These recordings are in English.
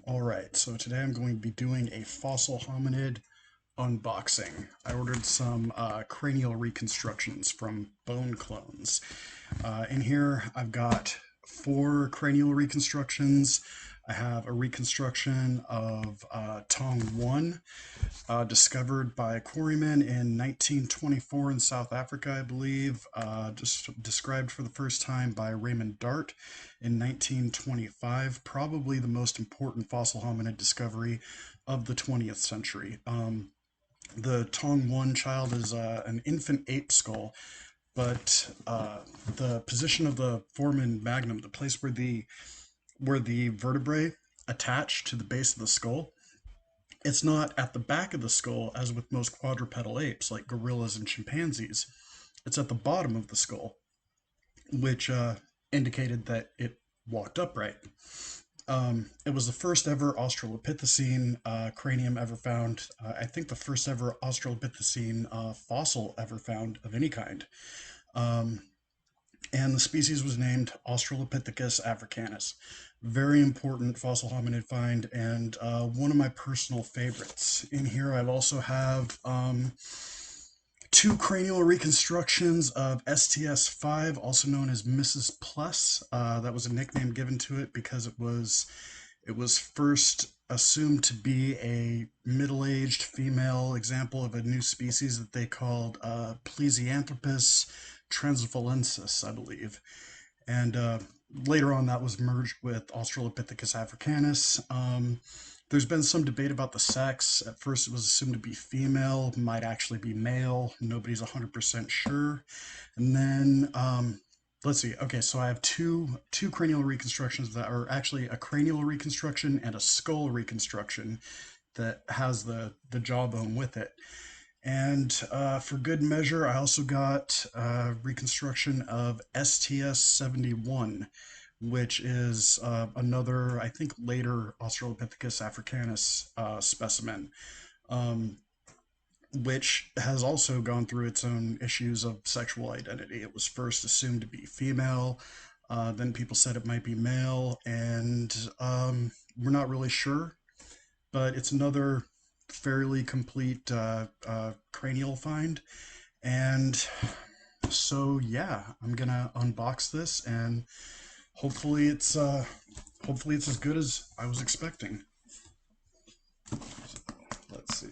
Alright, so today I'm going to be doing a fossil hominid unboxing. I ordered some cranial reconstructions from bone clones. In here I've got 4 cranial reconstructions. I have a reconstruction of Tong 1, discovered by quarrymen in 1924 in South Africa, I believe. Just described for the first time by Raymond Dart in 1925. Probably the most important fossil hominid discovery of the 20th century. The Tong 1 child is an infant ape skull, but the position of the foramen magnum, the place where the vertebrae attach to the base of the skull, it's not at the back of the skull as with most quadrupedal apes like gorillas and chimpanzees. It's at the bottom of the skull, which indicated that it walked upright. It was the first ever Australopithecine cranium ever found. I think the first ever Australopithecine fossil ever found of any kind. And the species was named Australopithecus africanus. Very important fossil hominid find, and one of my personal favorites. In here I also have 2 cranial reconstructions of STS5, also known as Mrs. Plus. That was a nickname given to it because it was first assumed to be a middle-aged female example of a new species that they called Palaeoanthropus transvalensis, I believe. And later on that was merged with Australopithecus africanus. There's been some debate about the sex. At first it was assumed to be female, might actually be male. Nobody's 100% sure. And then, let's see. Okay, so I have two cranial reconstructions that are actually a cranial reconstruction and a skull reconstruction that has the jawbone with it. And for good measure, I also got a reconstruction of STS71, which is another, I think, later Australopithecus africanus specimen, which has also gone through its own issues of sexual identity. It was first assumed to be female, then people said it might be male, and we're not really sure, but it's another fairly complete cranial find. And so yeah, I'm gonna unbox this, and hopefully it's as good as I was expecting. Let's see.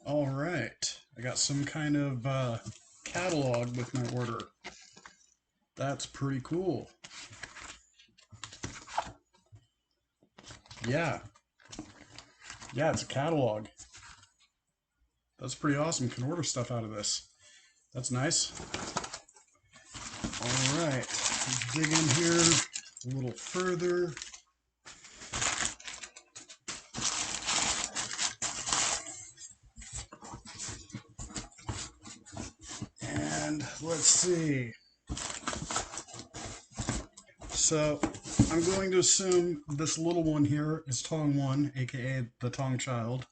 All right, I got some kind of catalog with my order. That's pretty cool. Yeah, it's a catalog. That's pretty awesome. You can order stuff out of this. That's nice. All right, let's dig in here a little further. And let's see. So I'm going to assume this little one here is Tong 1, aka the Tong child.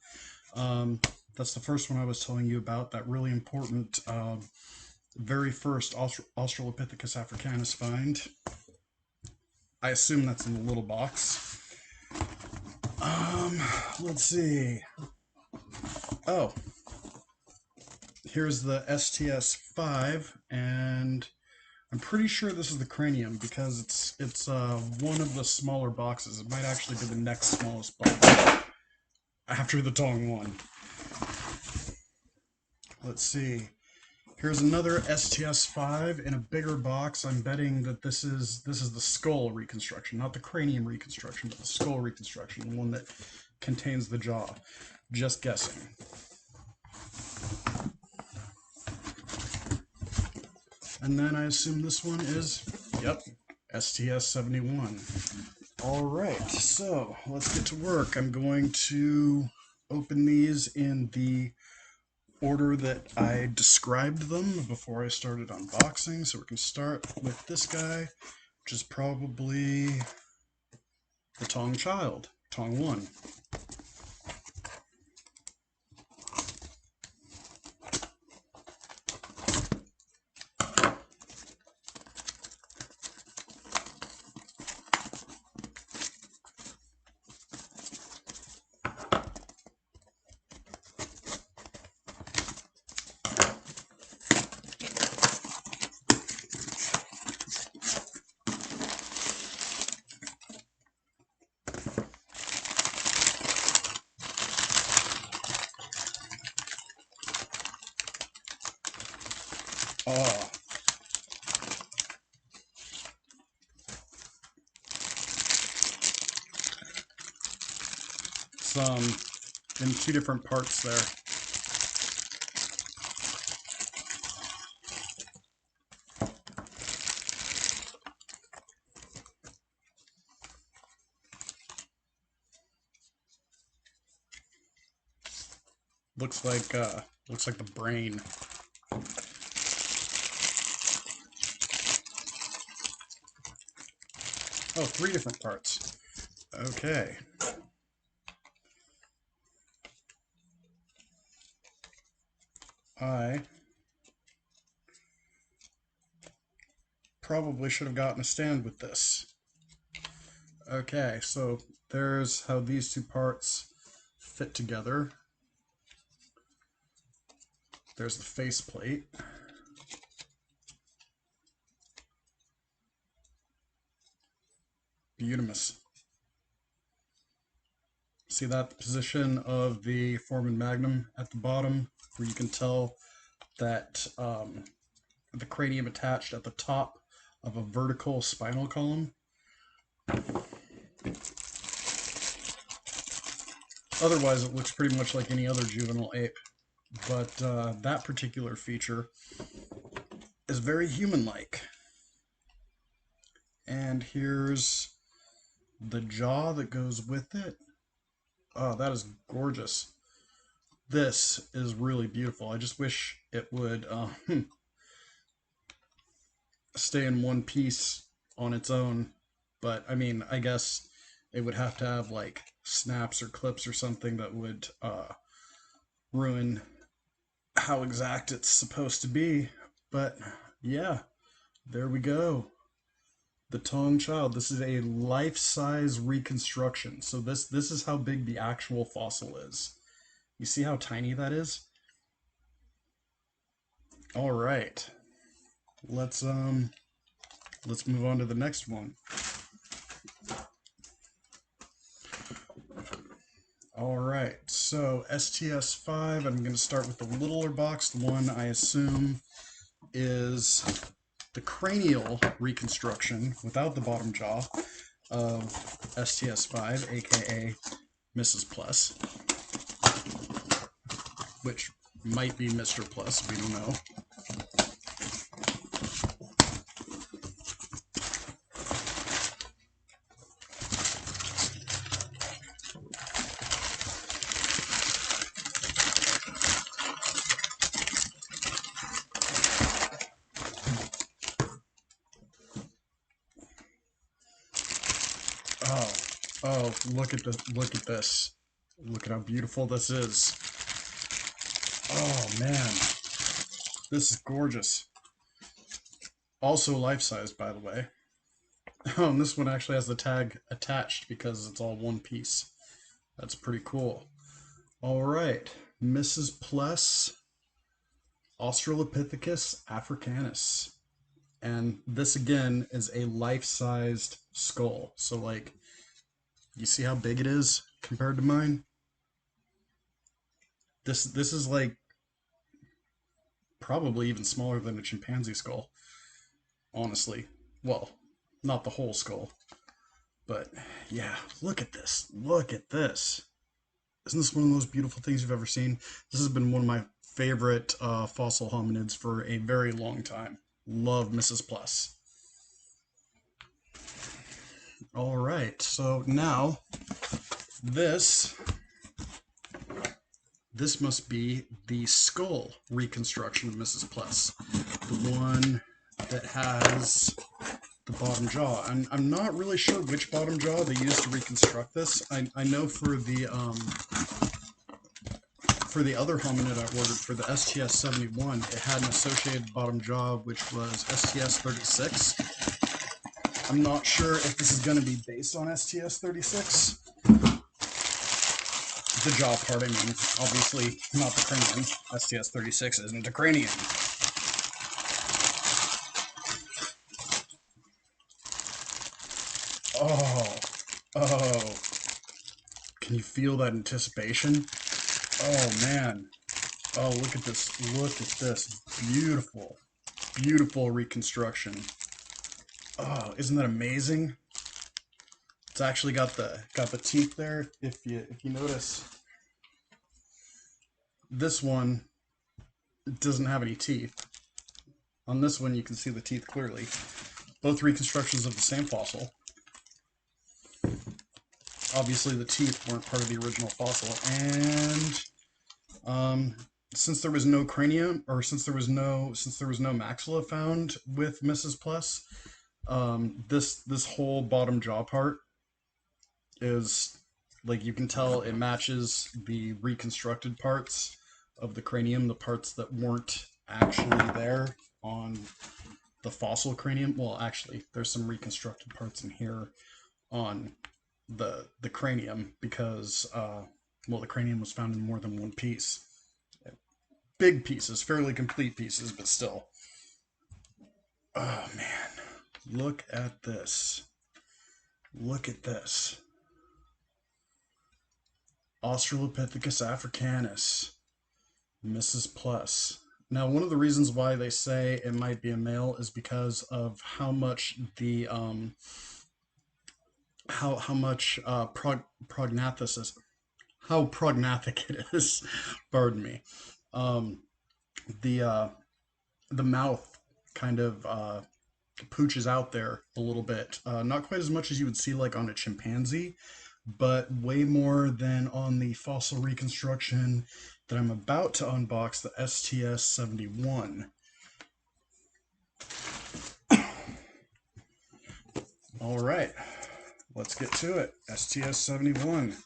That's the first one I was telling you about, that really important very first Australopithecus africanus find. I assume that's in the little box. Let's see. Oh, here's the STS5, and I'm pretty sure this is the cranium because it's one of the smaller boxes. It might actually be the next smallest box after the Tong 1. Let's see. Here's another STS5 in a bigger box. I'm betting that this is the skull reconstruction, not the cranium reconstruction, but the skull reconstruction, the one that contains the jaw. Just guessing. And then I assume this one is, yep, STS-71. All right, so let's get to work. I'm going to open these in the order that I described them before I started unboxing. So we can start with this guy, which is probably the Tong Child, Tong 1. Oh, some in two different parts there. Looks like the brain. Oh, three different parts. Okay. I probably should have gotten a stand with this. Okay, so there's how these two parts fit together. There's the faceplate. Beautimous. See that position of the foramen magnum at the bottom, where you can tell that the cranium attached at the top of a vertical spinal column. Otherwise, it looks pretty much like any other juvenile ape, but that particular feature is very human-like. And here's the jaw that goes with it. Oh, that is gorgeous. This is really beautiful. I just wish it would stay in one piece on its own. But, I mean, I guess it would have to have, like, snaps or clips or something that would ruin how exact it's supposed to be. But, yeah, there we go. The Tong Child. This is a life-size reconstruction. So this is how big the actual fossil is. You see how tiny that is? All right. Let's move on to the next one. All right. So STS-5, I'm going to start with the littler box, the one I assume is the cranial reconstruction without the bottom jaw of STS-5, aka Mrs. Plus, which might be Mr. Plus, we don't know. Oh, look at this, look at this. Look at how beautiful this is. Oh man, this is gorgeous. Also life-size, by the way. Oh, and this one actually has the tag attached because it's all one piece. That's pretty cool. All right, Mrs. Plus, Australopithecus africanus. And this again is a life-sized skull. So like, you see how big it is compared to mine? This is like probably even smaller than a chimpanzee skull, honestly. Well, not the whole skull, but yeah, look at this. Look at this. Isn't this one of those beautiful things you've ever seen? This has been one of my favorite fossil hominids for a very long time. Love Mrs. Plus. All right, so now this must be the skull reconstruction of Mrs. Plus, the one that has the bottom jaw. I'm not really sure which bottom jaw they used to reconstruct this. I know for the other hominid I ordered, for the STS-71, it had an associated bottom jaw, which was STS-36. I'm not sure if this is going to be based on STS-36. The jaw part, I mean. Obviously, not the cranium. STS-36 isn't a cranium. Oh, oh. Can you feel that anticipation? Oh, man. Oh, look at this. Look at this. Beautiful. Beautiful reconstruction. Oh, isn't that amazing? It's actually got the teeth there. If you notice, this one doesn't have any teeth. On this one, you can see the teeth clearly. Both reconstructions of the same fossil. Obviously, the teeth weren't part of the original fossil, and since there was no cranium, or since there was no maxilla found with Mrs. Plus, this whole bottom jaw part is, like, you can tell it matches the reconstructed parts of the cranium, the parts that weren't actually there on the fossil cranium. Well, actually, there's some reconstructed parts in here on the cranium because well, the cranium was found in more than one piece. Big pieces, fairly complete pieces, but still. Oh man, look at this. Look at this. Australopithecus africanus, Mrs. Plus. Now, one of the reasons why they say it might be a male is because of how much the how much prognathis how prognathic it is. Pardon me. Um, the the mouth kind of pooches out there a little bit. Not quite as much as you would see like on a chimpanzee, but way more than on the fossil reconstruction that I'm about to unbox, the STS-71. All right, let's get to it. STS-71.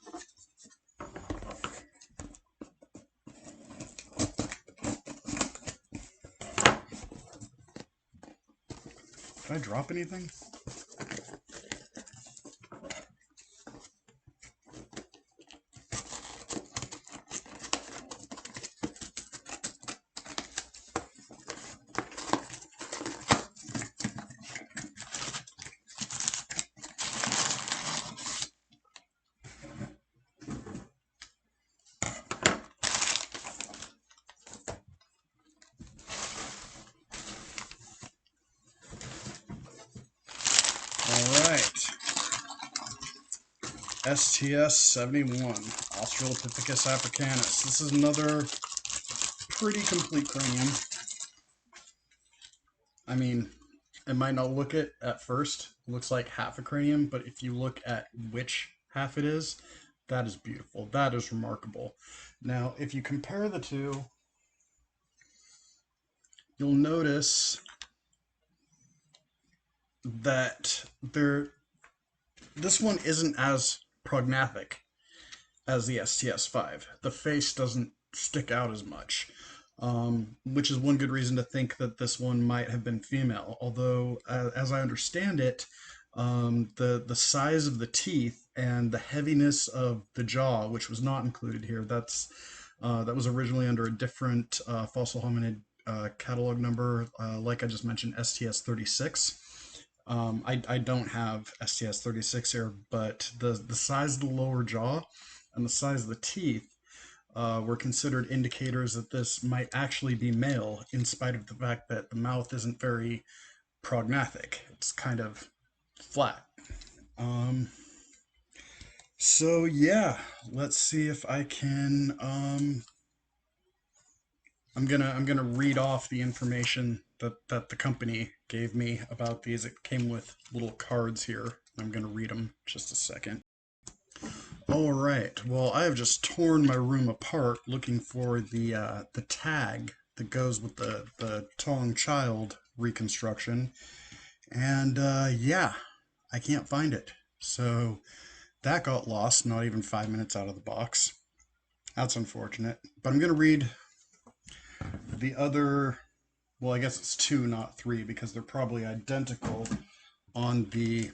Did I drop anything? All right. STS-71, Australopithecus africanus. This is another pretty complete cranium. I mean, it might not look it at first. It looks like half a cranium, but if you look at which half it is, that is beautiful. That is remarkable. Now, if you compare the two, you'll notice that this one isn't as prognathic as the STS-5. The face doesn't stick out as much, which is one good reason to think that this one might have been female. Although, as I understand it, the size of the teeth and the heaviness of the jaw, which was not included here, that was originally under a different fossil hominid catalog number, like I just mentioned, STS-36. I don't have STS-36 here, but the size of the lower jaw and the size of the teeth were considered indicators that this might actually be male, in spite of the fact that the mouth isn't very prognathic. It's kind of flat. So yeah, let's see if I can I'm gonna read off the information that the company gave me about these. It came with little cards here. I'm gonna read them just a second. All right. Well, I have just torn my room apart looking for the tag that goes with the Tong child reconstruction, and yeah, I can't find it. So that got lost. Not even 5 minutes out of the box. That's unfortunate. But I'm gonna read the other. Well, I guess it's two, not three, because they're probably identical on the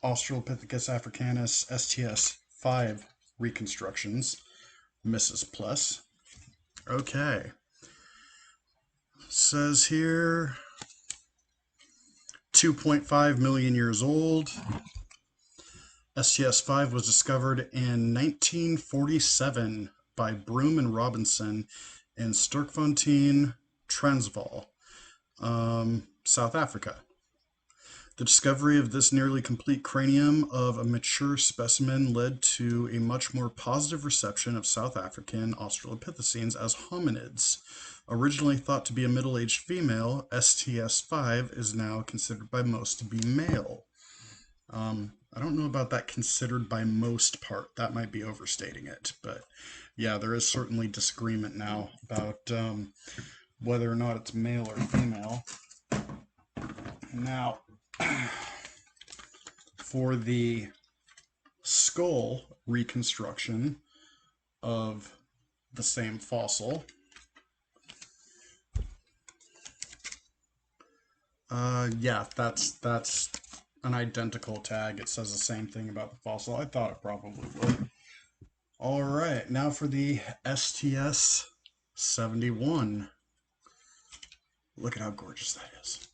Australopithecus africanus STS5 reconstructions. Mrs. Plus. Okay. Says here 2.5 million years old. STS5 was discovered in 1947 by Broom and Robinson in Sterkfontein, Transvaal, South Africa. The discovery of this nearly complete cranium of a mature specimen led to a much more positive reception of South African Australopithecines as hominids. Originally thought to be a middle-aged female, STS5 is now considered by most to be male. I don't know about that considered by most part. That might be overstating it. But yeah, there is certainly disagreement now about whether or not it's male or female. Now, for the skull reconstruction of the same fossil, yeah, that's an identical tag. It says the same thing about the fossil. I thought it probably would. All right, now for the STS-71. Look at how gorgeous that is.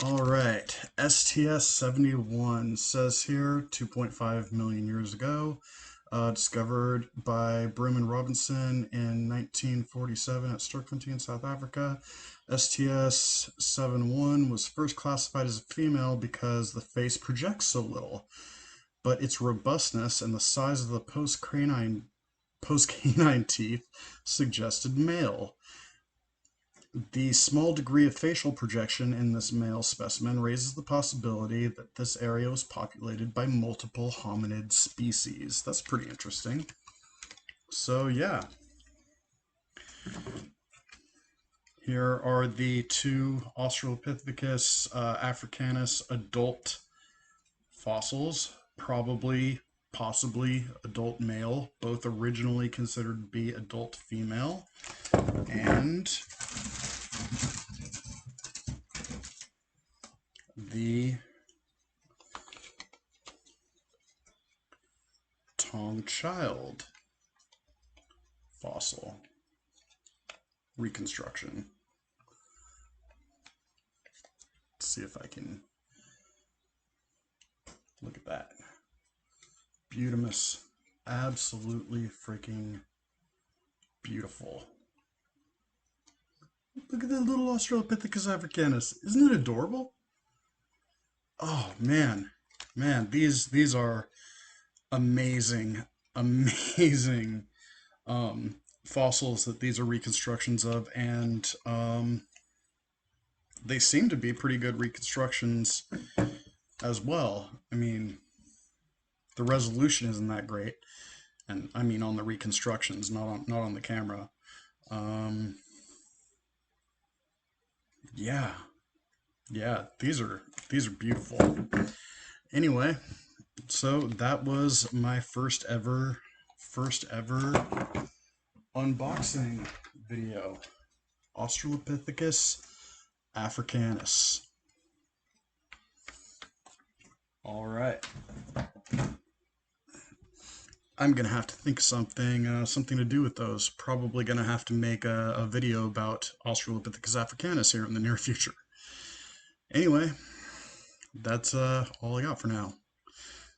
All right, STS-71 says here 2.5 million years ago, discovered by Broom and Robinson in 1947 at Sterkfontein, South Africa. STS-71 was first classified as a female because the face projects so little, but its robustness and the size of the post-canine teeth suggested male. The small degree of facial projection in this male specimen raises the possibility that this area was populated by multiple hominid species. That's pretty interesting. So yeah. Here are the two Australopithecus africanus adult fossils, probably, possibly adult male, both originally considered to be adult female. And the Tong child fossil reconstruction. Let's see if I can look at that. Beautimus. Absolutely freaking beautiful. Look at that little Australopithecus africanus. Isn't it adorable? Oh man, these are amazing, amazing fossils that these are reconstructions of, and they seem to be pretty good reconstructions as well. I mean, the resolution isn't that great, and I mean on the reconstructions, not on the camera. Yeah, these are beautiful. Anyway, so that was my first ever unboxing video. Australopithecus africanus. All right. I'm gonna have to think of something to do with those. Probably gonna have to make a video about Australopithecus africanus here in the near future. Anyway, that's all I got for now.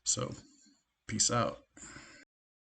So, peace out.